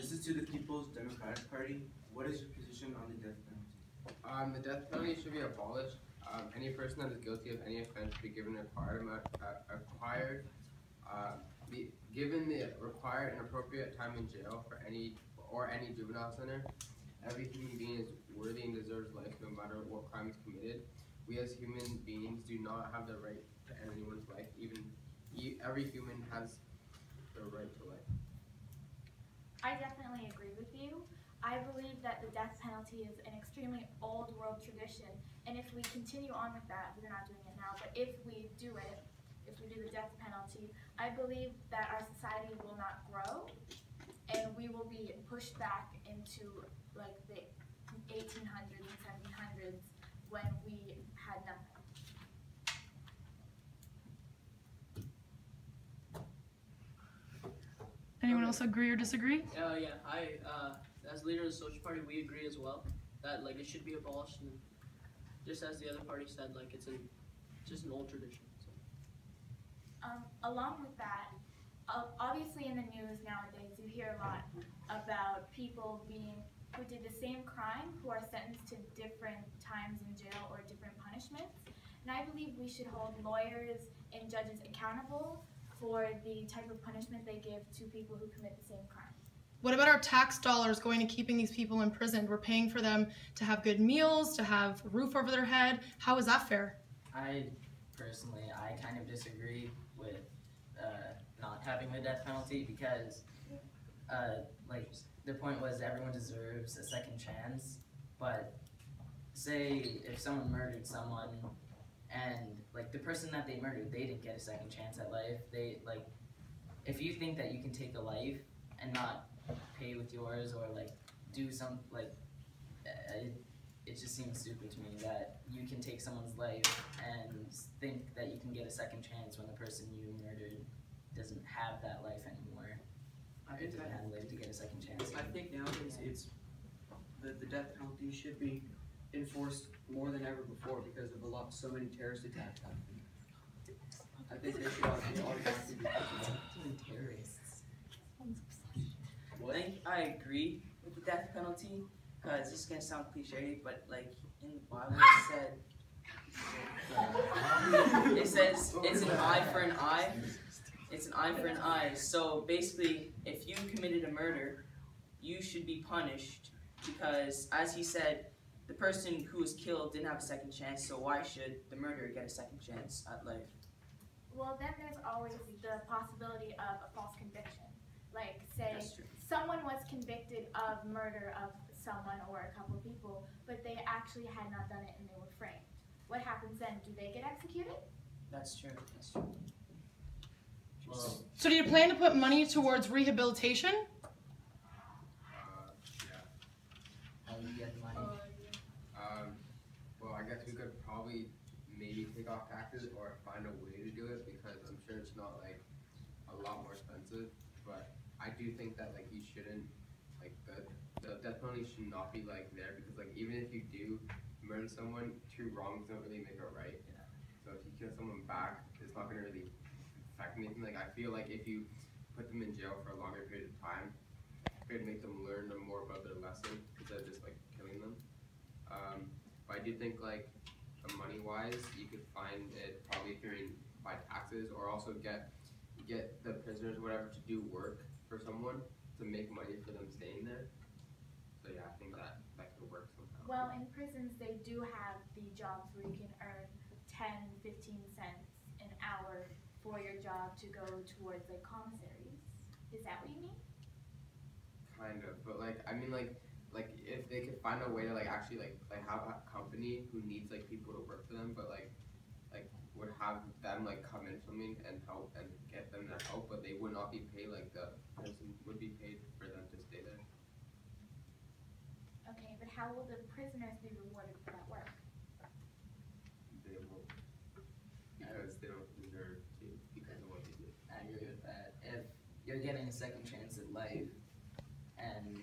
This is to the People's Democratic Party. What is your position on the death penalty? The death penalty should be abolished. Any person that is guilty of any offense should be given given the required and appropriate time in jail for any juvenile center. Every human being is worthy and deserves life, no matter what crime is committed. We as human beings do not have the right to end anyone's life. Every human has the right to life. I definitely agree with you. I believe that the death penalty is an extremely old world tradition, and if we continue on with that, we're not doing it now, but if we do the death penalty, I believe that our society will not grow, and we will be pushed back into like the 1800s and 1700s when we had nothing. Anyone else agree or disagree? Yeah, as leader of the Social Party, we agree as well that like it should be abolished, and just as the other party said, like it's just an old tradition. So. Along with that, obviously in the news nowadays you hear a lot about people who did the same crime who are sentenced to different times in jail or different punishments, and I believe we should hold lawyers and judges accountable for the type of punishment they give to people who commit the same crime. What about our tax dollars going to keeping these people imprisoned? We're paying for them to have good meals, to have a roof over their head. How is that fair? I kind of disagree with not having the death penalty because like the point was everyone deserves a second chance, but say if someone murdered someone and like the person that they murdered, they didn't get a second chance at life. If you think that you can take a life and not pay with yours or like do some it just seems stupid to me that you can take someone's life and think that you can get a second chance when the person you murdered doesn't have that life anymore. Doesn't have a life to get a second chance. I think nowadays it's the death penalty should be enforced more than ever before because of so many terrorist attacks happening. I think they should automatically be terrorists. I agree with the death penalty because this is gonna sound cliche, but like in the Bible it says it's an eye for an eye. It's an eye for an eye. So basically, if you committed a murder, you should be punished because, as he said, the person who was killed didn't have a second chance. So why should the murderer get a second chance at life? Well, then there's always the possibility of a false conviction. Like, say, someone was convicted of murder of someone or a couple of people, but they actually had not done it and they were framed. What happens then? Do they get executed? That's true. That's true. Well, So do you plan to put money towards rehabilitation? Yeah. how do you get the money? Well, I guess we could probably maybe take off taxes or find a way to do it because I'm sure it's not like a lot more expensive. But I do think that like you shouldn't like the death penalty should not be like there because like even if you do murder someone, two wrongs don't really make it right. Yeah. So if you kill someone back, it's not gonna really affect anything. Like I feel like if you put them in jail for a longer period of time, it could make them learn more about their lesson instead of just like killing them. But I do think like money wise, you could find it probably if you're by taxes or also get the prisoners or whatever to do work for someone to make money for them staying there. So yeah, I think that could work somehow. Well, in prisons, they do have the jobs where you can earn 10, 15 cents an hour for your job to go towards like commissaries. Is that what you mean? Kind of, but like I mean like if they could find a way to like actually like have a company who needs like people to work for them, but like would have them like come in something and help and get them to help, but they would not be paid like the person would be paid for them to stay there. Okay, but how will the prisoners be rewarded for that work? They won't because they don't deserve to because of what they did. I agree with that. If you're getting a second chance at life, and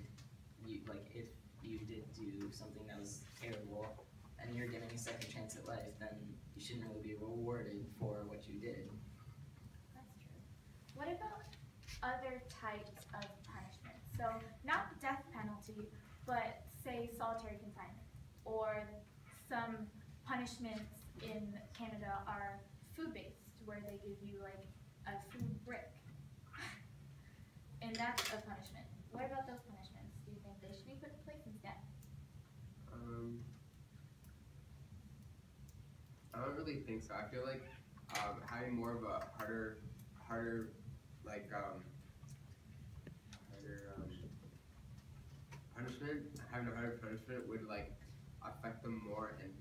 if you did do something that was terrible, and you're getting a second chance at life, then you shouldn't really be rewarded for what you did. That's true. What about other types of punishment? So not penalty, but say solitary confinement, or some punishments in Canada are food-based, where they give you like a food brick, and that's a punishment. What about those punishments? Do you think they should be put in place instead? I don't really think so. I feel like having more of a harder punishment, having a harder punishment would like affect them more and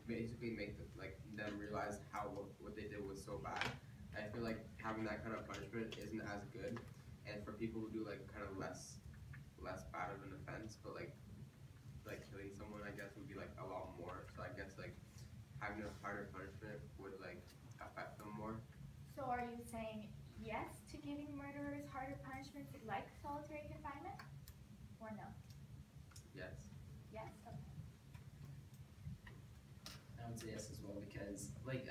basically make them realize what they did was so bad. And I feel like having that kind of punishment isn't as good, and for people who do like kind of less bad of an offense, but like killing someone, I guess would be like a lot more. So I guess like having a harder punishment would like affect them more. So are you saying yes to giving murderers harder punishments like solitary confinement, or no? Yes. Yes. Okay. I would say yes as well because, like,